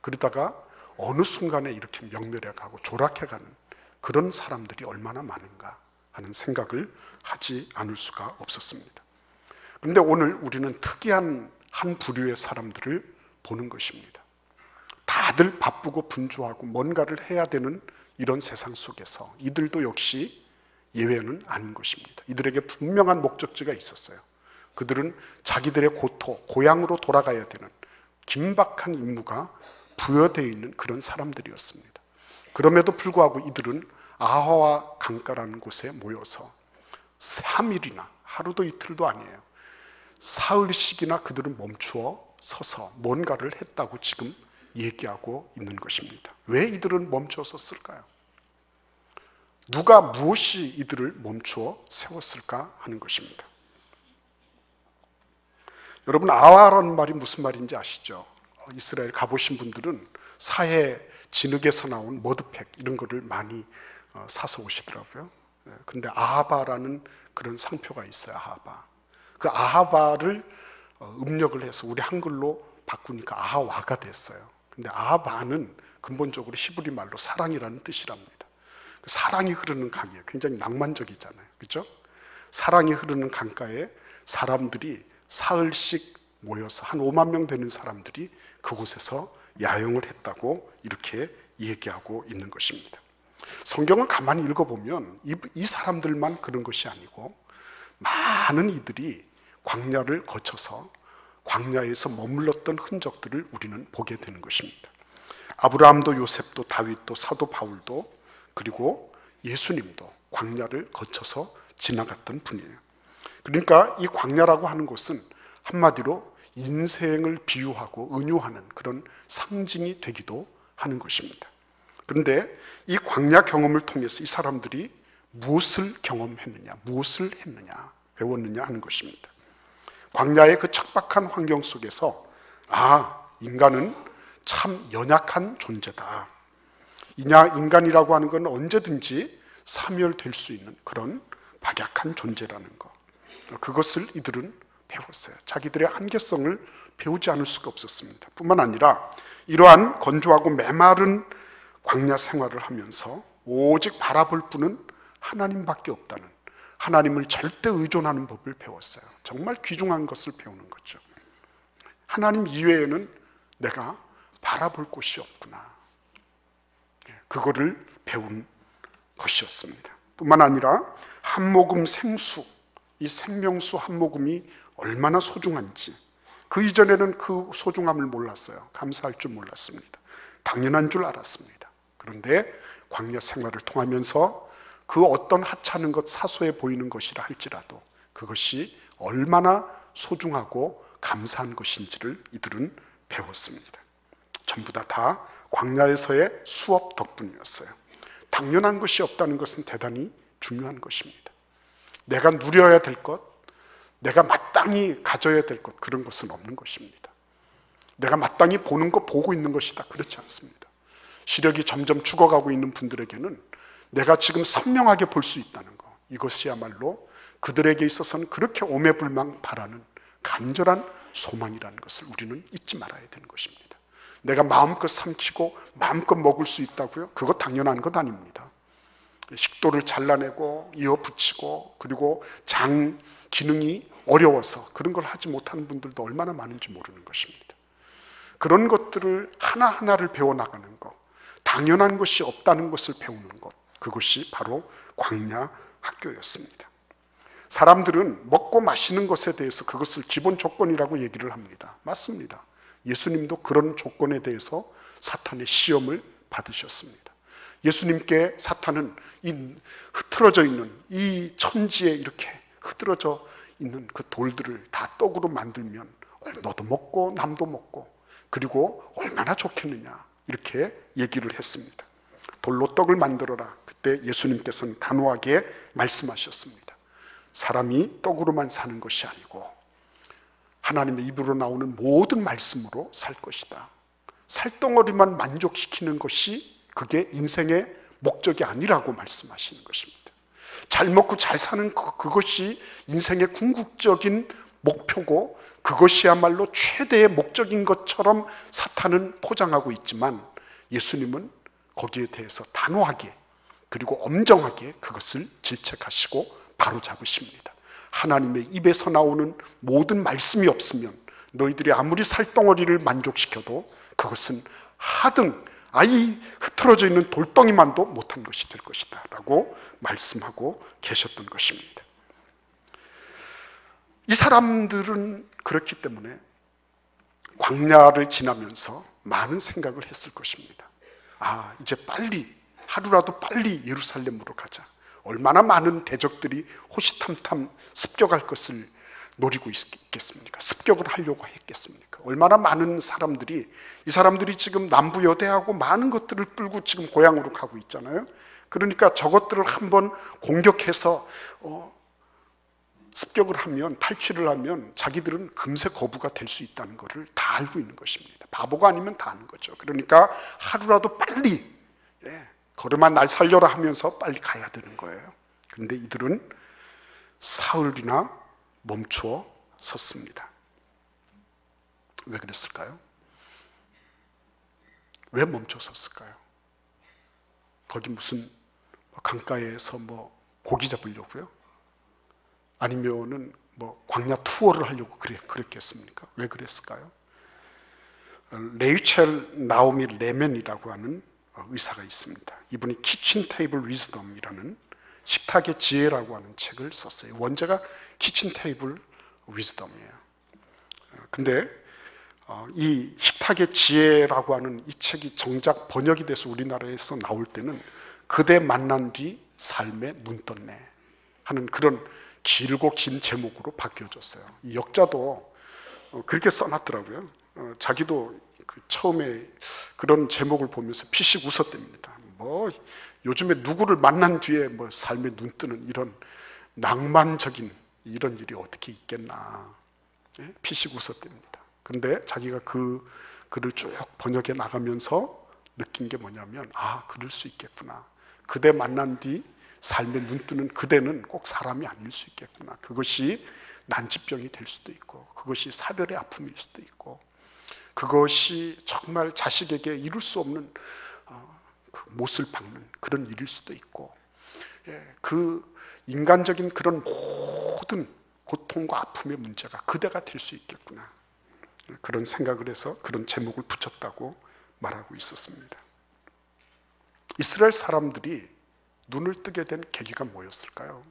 그러다가 어느 순간에 이렇게 명멸해가고 조락해가는 그런 사람들이 얼마나 많은가 하는 생각을 하지 않을 수가 없었습니다. 그런데 오늘 우리는 특이한 한 부류의 사람들을 보는 것입니다. 다들 바쁘고 분주하고 뭔가를 해야 되는 이런 세상 속에서 이들도 역시 예외는 아닌 것입니다. 이들에게 분명한 목적지가 있었어요. 그들은 자기들의 고향으로 돌아가야 되는 긴박한 임무가 부여되어 있는 그런 사람들이었습니다. 그럼에도 불구하고 이들은 아하와 강가라는 곳에 모여서 3일이나 하루도 이틀도 아니에요. 사흘씩이나 그들은 멈추어 서서 뭔가를 했다고 지금 얘기하고 있는 것입니다. 왜 이들은 멈추어 섰을까요? 누가 무엇이 이들을 멈추어 세웠을까 하는 것입니다. 여러분, 아하라는 말이 무슨 말인지 아시죠? 이스라엘 가보신 분들은 사해 진흙에서 나온 머드팩 이런 거를 많이 사서 오시더라고요. 근데 아하바라는 그런 상표가 있어요. 아하바. 그 아하바를 음력을 해서 우리 한글로 바꾸니까 아하와가 됐어요. 근데 아하바는 근본적으로 히브리 말로 사랑이라는 뜻이랍니다. 사랑이 흐르는 강이에요. 굉장히 낭만적이잖아요. 그렇죠? 사랑이 흐르는 강가에 사람들이 사흘씩 모여서 한 5만 명 되는 사람들이 그곳에서 야영을 했다고 이렇게 얘기하고 있는 것입니다. 성경을 가만히 읽어보면 이 사람들만 그런 것이 아니고 많은 이들이 광야를 거쳐서 광야에서 머물렀던 흔적들을 우리는 보게 되는 것입니다. 아브라함도 요셉도 다윗도 사도 바울도 그리고 예수님도 광야를 거쳐서 지나갔던 분이에요. 그러니까 이 광야라고 하는 곳은 한마디로 인생을 비유하고 은유하는 그런 상징이 되기도 하는 것입니다. 그런데 이 광야 경험을 통해서 이 사람들이 무엇을 경험했느냐, 무엇을 했느냐, 배웠느냐 하는 것입니다. 광야의 그 척박한 환경 속에서 인간은 참 연약한 존재다. 인간이라고 하는 건 언제든지 사멸될 수 있는 그런 박약한 존재라는 것. 그것을 이들은 배웠어요. 자기들의 한계성을 배우지 않을 수가 없었습니다. 뿐만 아니라 이러한 건조하고 메마른 광야 생활을 하면서 오직 바라볼 분은 하나님밖에 없다는, 하나님을 절대 의존하는 법을 배웠어요. 정말 귀중한 것을 배우는 거죠. 하나님 이외에는 내가 바라볼 곳이 없구나. 그거를 배운 것이었습니다. 뿐만 아니라 한 모금 생수, 이 생명수 한 모금이 얼마나 소중한지, 그 이전에는 그 소중함을 몰랐어요. 감사할 줄 몰랐습니다. 당연한 줄 알았습니다. 그런데 광야 생활을 통하면서 그 어떤 하찮은 것, 사소해 보이는 것이라 할지라도 그것이 얼마나 소중하고 감사한 것인지를 이들은 배웠습니다. 전부 다 광야에서의 수업 덕분이었어요. 당연한 것이 없다는 것은 대단히 중요한 것입니다. 내가 누려야 될 것, 내가 마땅히 가져야 될 것, 그런 것은 없는 것입니다. 내가 마땅히 보는 것, 보고 있는 것이다, 그렇지 않습니다. 시력이 점점 죽어가고 있는 분들에게는 내가 지금 선명하게 볼 수 있다는 것, 이것이야말로 그들에게 있어서는 그렇게 오매불망 바라는 간절한 소망이라는 것을 우리는 잊지 말아야 되는 것입니다. 내가 마음껏 삼키고 마음껏 먹을 수 있다고요? 그거 당연한 것 아닙니다. 식도를 잘라내고 이어 붙이고 그리고 장 기능이 어려워서 그런 걸 하지 못하는 분들도 얼마나 많은지 모르는 것입니다. 그런 것들을 하나하나를 배워나가는 것, 당연한 것이 없다는 것을 배우는 것, 그것이 바로 광야 학교였습니다. 사람들은 먹고 마시는 것에 대해서 그것을 기본 조건이라고 얘기를 합니다. 맞습니다. 예수님도 그런 조건에 대해서 사탄의 시험을 받으셨습니다. 예수님께 사탄은 이 흐트러져 있는 이 천지에 이렇게 흐트러져 있는 그 돌들을 다 떡으로 만들면 너도 먹고 남도 먹고 그리고 얼마나 좋겠느냐 이렇게 얘기를 했습니다. 돌로 떡을 만들어라. 그때 예수님께서는 단호하게 말씀하셨습니다. 사람이 떡으로만 사는 것이 아니고 하나님의 입으로 나오는 모든 말씀으로 살 것이다. 살덩어리만 만족시키는 것이 그게 인생의 목적이 아니라고 말씀하시는 것입니다. 잘 먹고 잘 사는 그것이 인생의 궁극적인 목표고 그것이야말로 최대의 목적인 것처럼 사탄은 포장하고 있지만 예수님은 거기에 대해서 단호하게 그리고 엄정하게 그것을 질책하시고 바로잡으십니다. 하나님의 입에서 나오는 모든 말씀이 없으면 너희들이 아무리 살덩어리를 만족시켜도 그것은 하등 아이 흐트러져 있는 돌덩이만도 못한 것이 될 것이다 라고 말씀하고 계셨던 것입니다. 이 사람들은 그렇기 때문에 광야를 지나면서 많은 생각을 했을 것입니다. 아, 이제 빨리 하루라도 빨리 예루살렘으로 가자. 얼마나 많은 대적들이 호시탐탐 습격할 것을 노리고 있겠습니까? 습격을 하려고 했겠습니까? 얼마나 많은 사람들이, 이 사람들이 지금 남부 여대하고 많은 것들을 끌고 지금 고향으로 가고 있잖아요. 그러니까 저것들을 한번 공격해서 습격을 하면, 탈취를 하면 자기들은 금세 거부가 될 수 있다는 것을 다 알고 있는 것입니다. 바보가 아니면 다 아는 거죠. 그러니까 하루라도 빨리 걸음아 날 살려라 하면서 빨리 가야 되는 거예요. 그런데 이들은 사흘이나 멈추어 섰습니다. 왜 그랬을까요? 왜 멈춰 섰을까요? 거기 무슨 강가에서 고기 잡으려고요? 아니면은 광야 투어를 하려고 그랬겠습니까? 왜 그랬을까요? 레이첼 나오미 레멘이라고 하는 의사가 있습니다. 이분이 키친 테이블 위즈덤이라는 식탁의 지혜라고 하는 책을 썼어요. 원제가 키친 테이블 위즈덤이에요. 근데 이 식탁의 지혜라고 하는 이 책이 정작 번역이 돼서 우리나라에서 나올 때는 그대 만난 뒤 삶에 눈 떴네 하는 그런 길고 긴 제목으로 바뀌어졌어요. 이 역자도 그렇게 써놨더라고요. 자기도 처음에 그런 제목을 보면서 피식 웃었답니다. 요즘에 누구를 만난 뒤에 삶에 눈 뜨는 이런 낭만적인 이런 일이 어떻게 있겠나, 피식 웃었답니다. 그런데 자기가 그 글을 쭉 번역해 나가면서 느낀 게 뭐냐면, 아, 그럴 수 있겠구나. 그대 만난 뒤 삶에 눈 뜨는 그대는 꼭 사람이 아닐 수 있겠구나. 그것이 난치병이 될 수도 있고, 그것이 사별의 아픔일 수도 있고, 그것이 정말 자식에게 이룰 수 없는 그 못을 박는 그런 일일 수도 있고, 그 인간적인 그런 모든 고통과 아픔의 문제가 그대가 될 수 있겠구나. 그런 생각을 해서 그런 제목을 붙였다고 말하고 있었습니다. 이스라엘 사람들이 눈을 뜨게 된 계기가 뭐였을까요?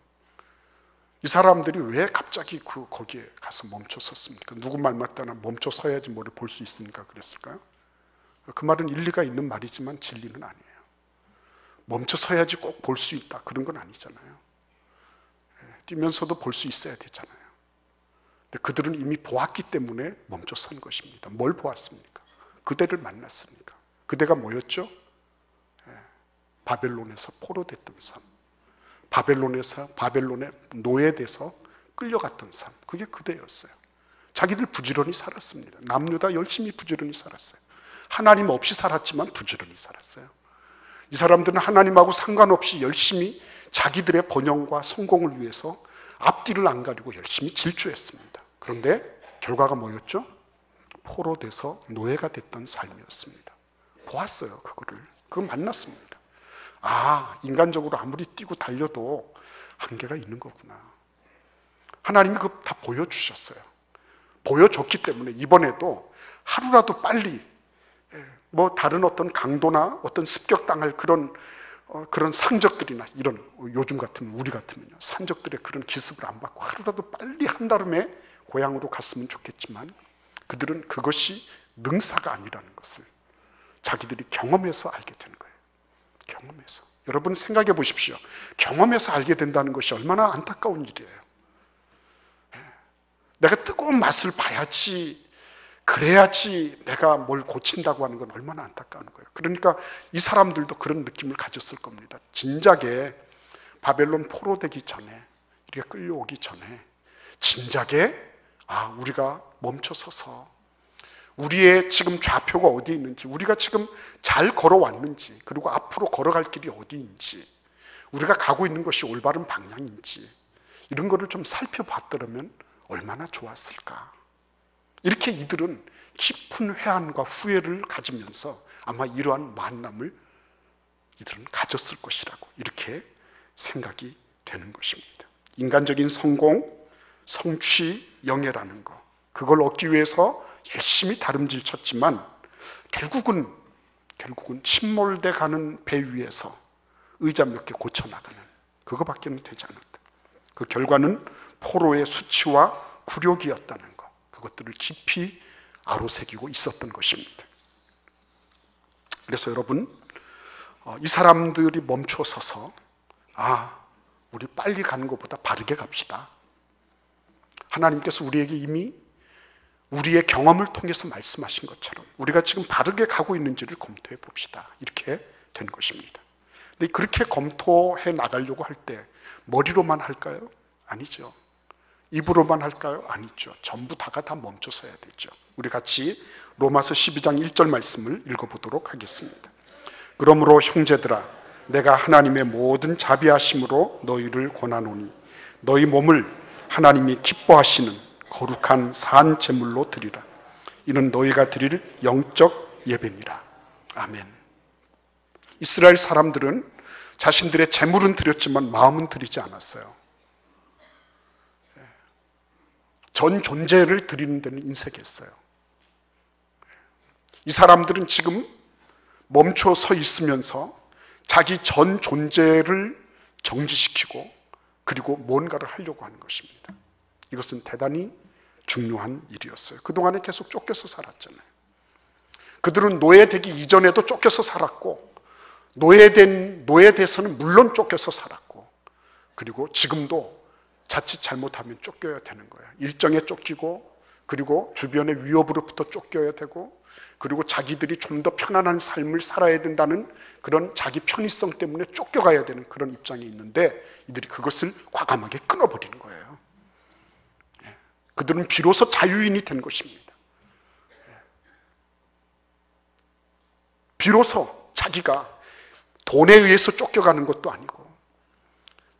이 사람들이 왜 갑자기 거기에 가서 멈춰 섰습니까? 누구 말 맞다나 멈춰 서야지 뭐를 볼 수 있으니까 그랬을까요? 그 말은 일리가 있는 말이지만 진리는 아니에요. 멈춰 서야지 꼭 볼 수 있다, 그런 건 아니잖아요. 뛰면서도 볼 수 있어야 되잖아요. 근데 그들은 이미 보았기 때문에 멈춰 선 것입니다. 뭘 보았습니까? 그대를 만났습니까? 그대가 뭐였죠? 바벨론에서 포로됐던 삶, 바벨론에 노예돼서 끌려갔던 삶, 그게 그대였어요. 자기들 부지런히 살았습니다. 남유다 열심히 부지런히 살았어요. 하나님 없이 살았지만 부지런히 살았어요. 이 사람들은 하나님하고 상관없이 열심히 자기들의 번영과 성공을 위해서 앞뒤를 안 가리고 열심히 질주했습니다. 그런데 결과가 뭐였죠? 포로돼서 노예가 됐던 삶이었습니다. 보았어요. 그거 만났습니다. 아, 인간적으로 아무리 뛰고 달려도 한계가 있는 거구나. 하나님이 그거 다 보여주셨어요. 보여줬기 때문에 이번에도 하루라도 빨리 다른 어떤 강도나 어떤 습격당할 그런 상적들이나 이런, 요즘 같으면 우리 같으면요, 산적들의 그런 기습을 안 받고 하루라도 빨리 한달음에 고향으로 갔으면 좋겠지만, 그들은 그것이 능사가 아니라는 것을 자기들이 경험해서 알게 되는 거예요. 경험해서. 여러분 생각해 보십시오. 경험해서 알게 된다는 것이 얼마나 안타까운 일이에요. 내가 뜨거운 맛을 봐야지, 그래야지 내가 뭘 고친다고 하는 건 얼마나 안타까운 거예요. 그러니까 이 사람들도 그런 느낌을 가졌을 겁니다. 진작에 바벨론 포로되기 전에, 우리가 끌려오기 전에 진작에 우리가 멈춰서서 우리의 지금 좌표가 어디에 있는지, 우리가 지금 잘 걸어왔는지, 그리고 앞으로 걸어갈 길이 어디인지, 우리가 가고 있는 것이 올바른 방향인지, 이런 거를 좀 살펴봤더라면 얼마나 좋았을까. 이렇게 이들은 깊은 회한과 후회를 가지면서 아마 이러한 만남을 이들은 가졌을 것이라고 이렇게 생각이 되는 것입니다. 인간적인 성공, 성취, 영예라는 거, 그걸 얻기 위해서 열심히 다름질 쳤지만 결국은 침몰돼 가는 배 위에서 의자 몇 개 고쳐나가는 그거밖에는 되지 않았다. 그 결과는 포로의 수치와 굴욕이었다는 것, 그것들을 깊이 아로새기고 있었던 것입니다. 그래서 여러분, 이 사람들이 멈춰서서 우리 빨리 가는 것보다 바르게 갑시다. 하나님께서 우리에게 이미 우리의 경험을 통해서 말씀하신 것처럼 우리가 지금 바르게 가고 있는지를 검토해 봅시다. 이렇게 된 것입니다. 근데 그렇게 검토해 나가려고 할 때 머리로만 할까요? 아니죠. 입으로만 할까요? 아니죠. 전부 다가 다 멈춰서야 되죠. 우리 같이 로마서 12장 1절 말씀을 읽어보도록 하겠습니다. 그러므로 형제들아, 내가 하나님의 모든 자비하심으로 너희를 권하노니 너희 몸을 하나님이 기뻐하시는 거룩한 산 제물로 드리라. 이는 너희가 드릴 영적 예배니라. 아멘. 이스라엘 사람들은 자신들의 제물은 드렸지만 마음은 드리지 않았어요. 전 존재를 드리는 데는 인색했어요. 이 사람들은 지금 멈춰 서 있으면서 자기 전 존재를 정지시키고 그리고 뭔가를 하려고 하는 것입니다. 이것은 대단히 중요한 일이었어요. 그동안에 계속 쫓겨서 살았잖아요. 그들은 노예되기 이전에도 쫓겨서 살았고 노예돼서는 물론 쫓겨서 살았고 그리고 지금도 자칫 잘못하면 쫓겨야 되는 거예요. 일정에 쫓기고 그리고 주변의 위협으로부터 쫓겨야 되고 그리고 자기들이 좀 더 편안한 삶을 살아야 된다는 그런 자기 편의성 때문에 쫓겨가야 되는 그런 입장에 있는데 이들이 그것을 과감하게 끊어버리는 거예요. 그들은 비로소 자유인이 된 것입니다. 비로소 자기가 돈에 의해서 쫓겨가는 것도 아니고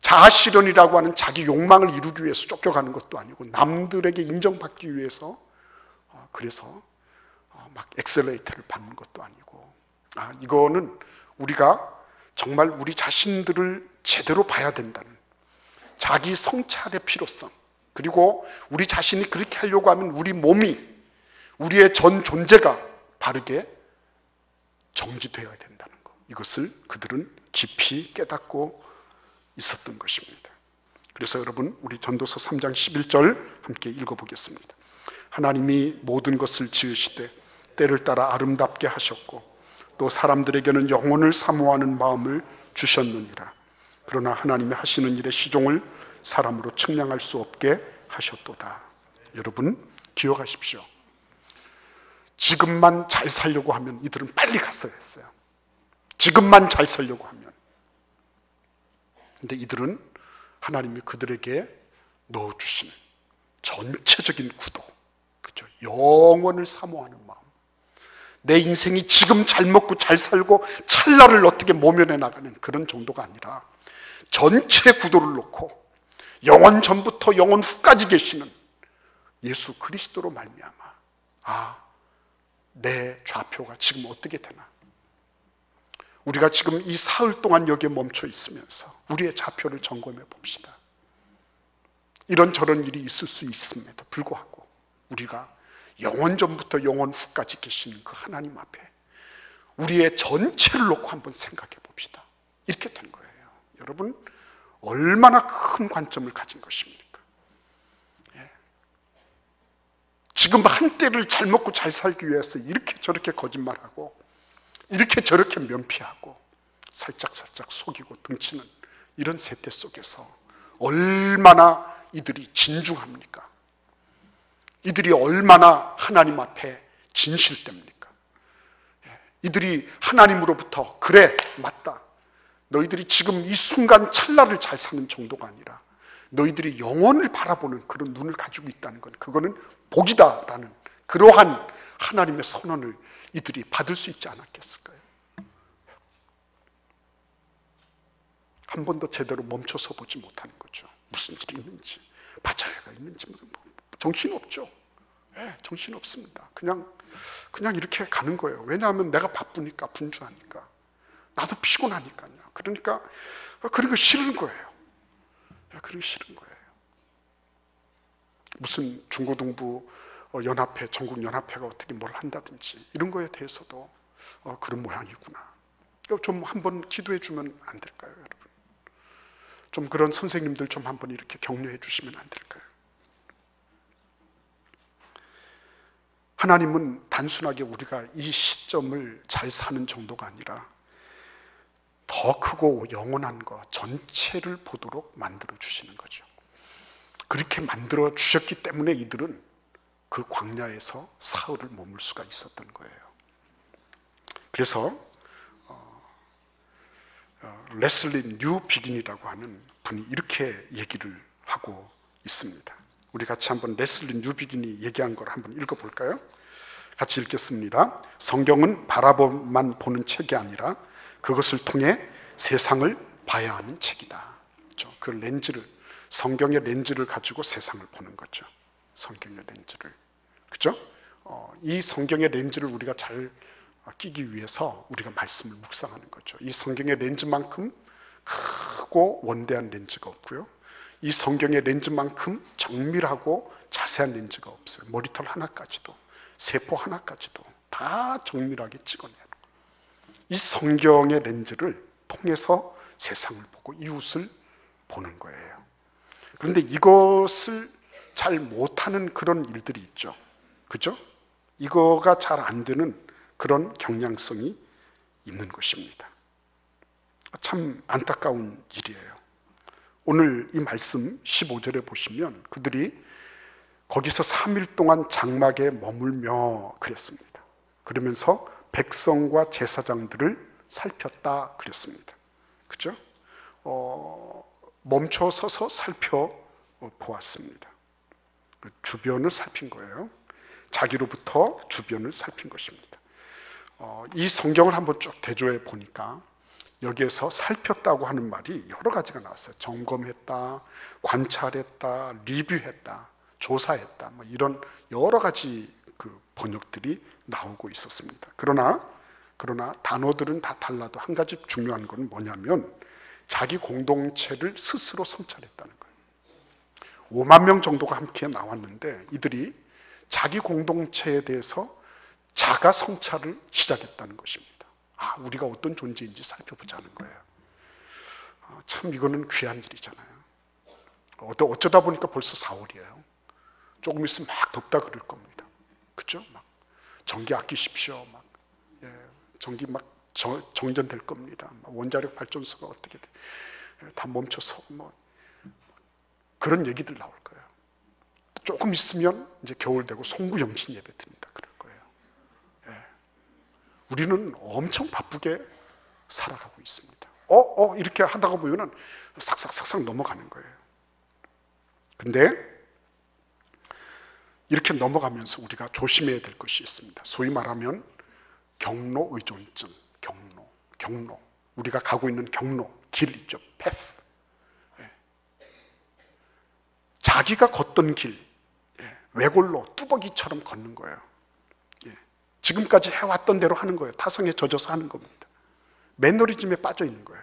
자아실현이라고 하는 자기 욕망을 이루기 위해서 쫓겨가는 것도 아니고 남들에게 인정받기 위해서 그래서 막 엑셀레이터를 받는 것도 아니고 이거는 우리가 정말 우리 자신들을 제대로 봐야 된다는 자기 성찰의 필요성 그리고 우리 자신이 그렇게 하려고 하면 우리 몸이 우리의 전 존재가 바르게 정지되어야 된다는 것 이것을 그들은 깊이 깨닫고 있었던 것입니다. 그래서 여러분 우리 전도서 3장 11절 함께 읽어보겠습니다. 하나님이 모든 것을 지으시되 때를 따라 아름답게 하셨고 또 사람들에게는 영혼을 사모하는 마음을 주셨느니라. 그러나 하나님이 하시는 일의 시종을 사람으로 측량할 수 없게 하셨도다. 여러분 기억하십시오. 지금만 잘 살려고 하면 이들은 빨리 갔어야 했어요. 지금만 잘 살려고 하면. 근데 이들은 하나님이 그들에게 넣어주신 전체적인 구도, 그렇죠? 영원을 사모하는 마음. 내 인생이 지금 잘 먹고 잘 살고 찰나를 어떻게 모면해 나가는 그런 정도가 아니라 전체 구도를 놓고 영원 전부터 영원 후까지 계시는 예수 그리스도로 말미암아 내 좌표가 지금 어떻게 되나. 우리가 지금 이 사흘 동안 여기에 멈춰 있으면서 우리의 좌표를 점검해 봅시다. 이런저런 일이 있을 수 있음에도 불구하고 우리가 영원 전부터 영원 후까지 계시는 그 하나님 앞에 우리의 전체를 놓고 한번 생각해 봅시다. 이렇게 된 거예요. 여러분 얼마나 큰 관점을 가진 것입니까? 지금 한때를 잘 먹고 잘 살기 위해서 이렇게 저렇게 거짓말하고 이렇게 저렇게 면피하고 살짝 속이고 등치는 이런 세대 속에서 얼마나 이들이 진중합니까? 이들이 얼마나 하나님 앞에 진실됩니까? 이들이 하나님으로부터 그래 맞다 너희들이 지금 이 순간 찰나를 잘 사는 정도가 아니라 너희들이 영원을 바라보는 그런 눈을 가지고 있다는 건 그거는 복이다라는 그러한 하나님의 선언을 이들이 받을 수 있지 않았겠을까요? 한 번도 제대로 멈춰서 보지 못하는 거죠. 무슨 일이 있는지, 바자회가 있는지 정신없죠. 예, 정신없습니다. 그냥 이렇게 가는 거예요. 왜냐하면 내가 바쁘니까, 분주하니까. 나도 피곤하니까요. 그러니까 그리고 싫은 거예요. 그리고 싫은 거예요. 무슨 중고등부 연합회, 전국 연합회가 어떻게 뭘 한다든지 이런 거에 대해서도 그런 모양이구나. 좀 한번 기도해 주면 안 될까요, 여러분? 좀 그런 선생님들 좀 한번 이렇게 격려해 주시면 안 될까요? 하나님은 단순하게 우리가 이 시점을 잘 사는 정도가 아니라 더 크고 영원한 것 전체를 보도록 만들어 주시는 거죠. 그렇게 만들어 주셨기 때문에 이들은 그 광야에서 사흘을 머물 수가 있었던 거예요. 그래서 레슬리 뉴 비긴이라고 하는 분이 이렇게 얘기를 하고 있습니다. 우리 같이 한번 레슬리 뉴 비긴이 얘기한 걸 한번 읽어볼까요? 같이 읽겠습니다. 성경은 바라보만 보는 책이 아니라 그것을 통해 세상을 봐야 하는 책이다. 그렇죠? 그 렌즈를, 성경의 렌즈를 가지고 세상을 보는 거죠. 성경의 렌즈를. 그렇죠? 이 성경의 렌즈를 우리가 잘 끼기 위해서 우리가 말씀을 묵상하는 거죠. 이 성경의 렌즈만큼 크고 원대한 렌즈가 없고요. 이 성경의 렌즈만큼 정밀하고 자세한 렌즈가 없어요. 머리털 하나까지도, 세포 하나까지도 다 정밀하게 찍어내는 거예요. 이 성경의 렌즈를 통해서 세상을 보고 이웃을 보는 거예요. 그런데 이것을 잘 못하는 그런 일들이 있죠. 그죠? 이거가 잘 안 되는 그런 경향성이 있는 것입니다. 참 안타까운 일이에요. 오늘 이 말씀 15절에 보시면 그들이 거기서 3일 동안 장막에 머물며 그랬습니다. 그러면서 백성과 제사장들을 살폈다 그랬습니다. 그죠? 멈춰 서서 살펴보았습니다. 주변을 살핀 거예요. 자기로부터 주변을 살핀 것입니다. 이 성경을 한번 쭉 대조해 보니까 여기에서 살폈다고 하는 말이 여러 가지가 나왔어요. 점검했다, 관찰했다, 리뷰했다, 조사했다, 뭐 이런 여러 가지 그 번역들이 나오고 있었습니다. 그러나 단어들은 다 달라도 한 가지 중요한 건 뭐냐면 자기 공동체를 스스로 성찰했다는 거예요. 5만 명 정도가 함께 나왔는데 이들이 자기 공동체에 대해서 자가 성찰을 시작했다는 것입니다. 우리가 어떤 존재인지 살펴보자는 거예요. 참 이거는 귀한 일이잖아요. 어쩌다 보니까 벌써 4월이에요. 조금 있으면 막 덥다 그럴 겁니다. 그죠? 막 전기 아끼십시오. 막 전기 막 정전될 겁니다. 원자력 발전소가 어떻게 다 멈춰서 뭐 그런 얘기들 나올 거예요. 조금 있으면 이제 겨울 되고 송구영신 예배 드린다 그럴 거예요. 우리는 엄청 바쁘게 살아가고 있습니다. 이렇게 하다가 보면은 싹싹싹싹 넘어가는 거예요. 근데 이렇게 넘어가면서 우리가 조심해야 될 것이 있습니다. 소위 말하면 경로 의존증, 경로. 우리가 가고 있는 경로, 길 있죠. path. 자기가 걷던 길, 외골로 뚜벅이처럼 걷는 거예요. 지금까지 해왔던 대로 하는 거예요. 타성에 젖어서 하는 겁니다. 매너리즘에 빠져 있는 거예요.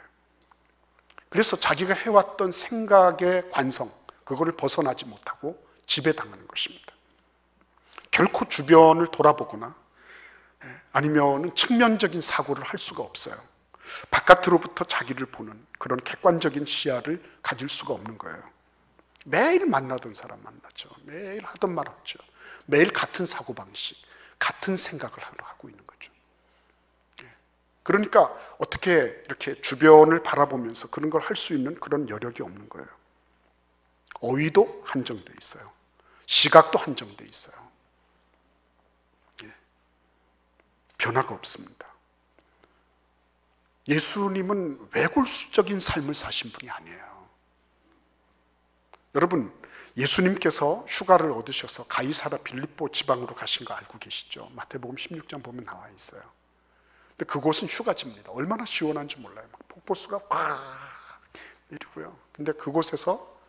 그래서 자기가 해왔던 생각의 관성, 그거를 벗어나지 못하고 지배당하는 것입니다. 결코 주변을 돌아보거나 아니면 측면적인 사고를 할 수가 없어요. 바깥으로부터 자기를 보는 그런 객관적인 시야를 가질 수가 없는 거예요. 매일 만나던 사람 만나죠. 매일 하던 말 하죠. 매일 같은 사고방식, 같은 생각을 하고 있는 거죠. 그러니까 어떻게 이렇게 주변을 바라보면서 그런 걸 할 수 있는 그런 여력이 없는 거예요. 어휘도 한정되어 있어요. 시각도 한정되어 있어요. 변화가 없습니다. 예수님은 외골수적인 삶을 사신 분이 아니에요. 여러분, 예수님께서 휴가를 얻으셔서 가이사라 빌립보 지방으로 가신 거 알고 계시죠? 마태복음 16장 보면 나와 있어요. 근데 그곳은 휴가지입니다. 얼마나 시원한지 몰라요. 막 폭포수가 확 내리고요. 근데 그곳에서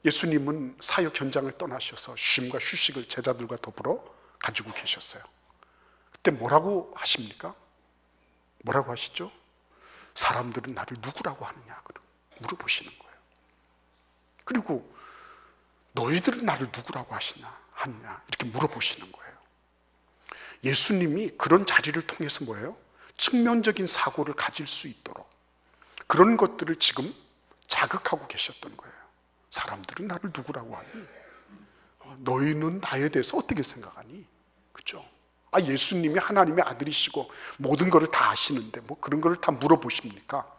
예수님은 사역 현장을 떠나셔서 쉼과 휴식을 제자들과 더불어 가지고 계셨어요. 그때 뭐라고 하십니까? 뭐라고 하시죠? 사람들은 나를 누구라고 하느냐 물어보시는 거예요. 그리고 너희들은 나를 누구라고 하느냐 이렇게 물어보시는 거예요. 예수님이 그런 자리를 통해서 뭐예요? 측면적인 사고를 가질 수 있도록 그런 것들을 지금 자극하고 계셨던 거예요. 사람들은 나를 누구라고 하니? 너희는 나에 대해서 어떻게 생각하니? 그렇죠? 예수님이 하나님의 아들이시고 모든 것을 다 아시는데 뭐 그런 것을 다 물어보십니까?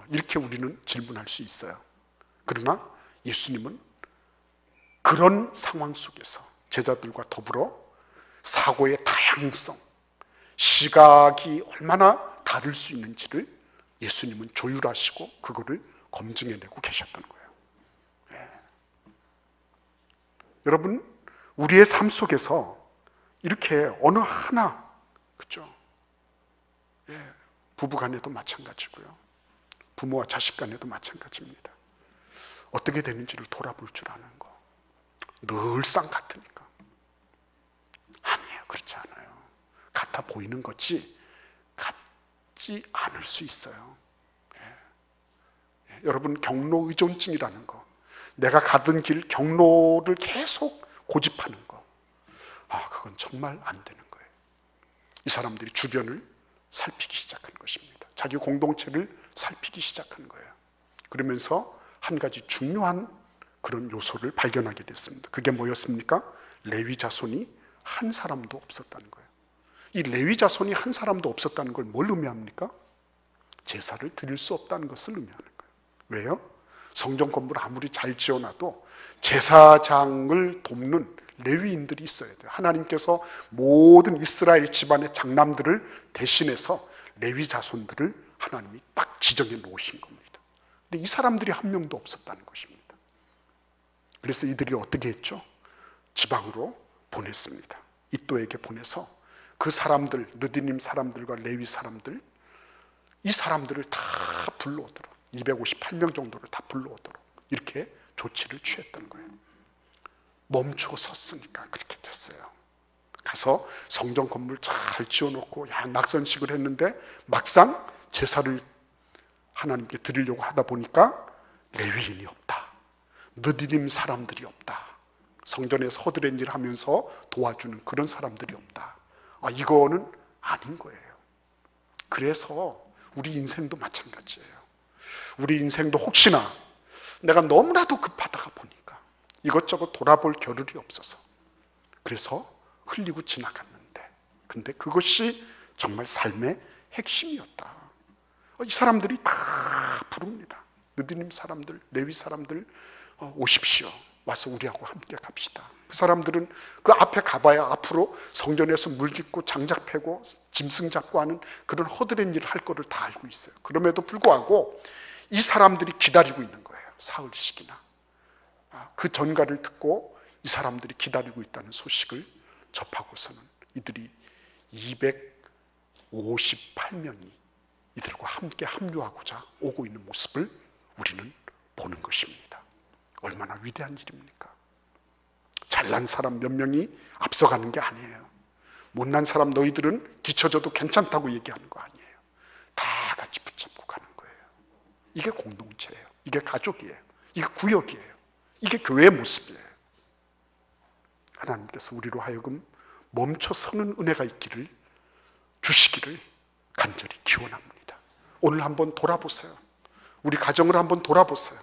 이렇게 우리는 질문할 수 있어요. 그러나 예수님은 그런 상황 속에서 제자들과 더불어 사고의 다양성, 시각이 얼마나 다를 수 있는지를 예수님은 조율하시고 그거를 검증해내고 계셨던 거예요. 여러분, 우리의 삶 속에서 이렇게 어느 하나, 그렇죠? 부부 간에도 마찬가지고요. 부모와 자식 간에도 마찬가지입니다. 어떻게 되는지를 돌아볼 줄 아는 거. 늘상 같으니까. 아니에요. 그렇지 않아요. 같아 보이는 거지 같지 않을 수 있어요. 여러분, 경로 의존증이라는 거, 내가 가던 길 경로를 계속 고집하는 거, 그건 정말 안 되는 거예요. 이 사람들이 주변을 살피기 시작한 것입니다. 자기 공동체를 살피기 시작한 거예요. 그러면서 한 가지 중요한 그런 요소를 발견하게 됐습니다. 그게 뭐였습니까? 레위 자손이 한 사람도 없었다는 거예요. 이 레위 자손이 한 사람도 없었다는 걸 뭘 의미합니까? 제사를 드릴 수 없다는 것을 의미하는 거예요. 왜요? 성전 건물을 아무리 잘 지어놔도 제사장을 돕는 레위인들이 있어야 돼요. 하나님께서 모든 이스라엘 집안의 장남들을 대신해서 레위 자손들을 하나님이 딱 지정해 놓으신 겁니다. 근데 이 사람들이 한 명도 없었다는 것입니다. 그래서 이들이 어떻게 했죠? 지방으로 보냈습니다. 이또에게 보내서 그 사람들, 느디님 사람들과 레위 사람들, 이 사람들을 다 불러오도록, 258명 정도를 다 불러오도록 이렇게 조치를 취했던 거예요. 멈추고 섰으니까 그렇게 됐어요. 가서 성전 건물 잘 지어놓고 낙선식을 했는데 막상 제사를 하나님께 드리려고 하다 보니까 레위인이 없다. 느디님 사람들이 없다. 성전에서 허드렛 일 하면서 도와주는 그런 사람들이 없다. 이거는 아닌 거예요. 그래서 우리 인생도 마찬가지예요. 우리 인생도 혹시나 내가 너무나도 급하다가 보니까 이것저것 돌아볼 겨를이 없어서 그래서 흘리고 지나갔는데, 근데 그것이 정말 삶의 핵심이었다. 이 사람들이 다 부릅니다. 느디님 사람들, 레위 사람들 오십시오. 와서 우리하고 함께 갑시다. 그 사람들은 그 앞에 가봐야 앞으로 성전에서 물 깃고 장작 패고 짐승 잡고 하는 그런 허드렛 일을 할 거를 다 알고 있어요. 그럼에도 불구하고 이 사람들이 기다리고 있는 거예요. 사흘씩이나. 그 전가를 듣고 이 사람들이 기다리고 있다는 소식을 접하고서는 이들이 258명이 이들과 함께 합류하고자 오고 있는 모습을 우리는 보는 것입니다. 얼마나 위대한 일입니까? 잘난 사람 몇 명이 앞서가는 게 아니에요. 못난 사람 너희들은 뒤쳐져도 괜찮다고 얘기하는 거 아니에요. 다 같이 붙잡고 가는 거예요. 이게 공동체예요. 이게 가족이에요. 이게 구역이에요. 이게 교회의 모습이에요. 하나님께서 우리로 하여금 멈춰서는 은혜가 있기를 주시기를 간절히 기원합니다. 오늘 한번 돌아보세요. 우리 가정을 한번 돌아보세요.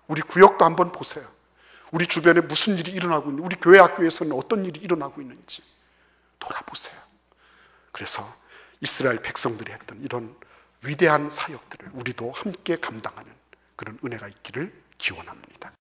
우리 구역도 한번 보세요. 우리 주변에 무슨 일이 일어나고 있는지, 우리 교회 학교에서는 어떤 일이 일어나고 있는지 돌아보세요. 그래서 이스라엘 백성들이 했던 이런 위대한 사역들을 우리도 함께 감당하는 그런 은혜가 있기를 기원합니다.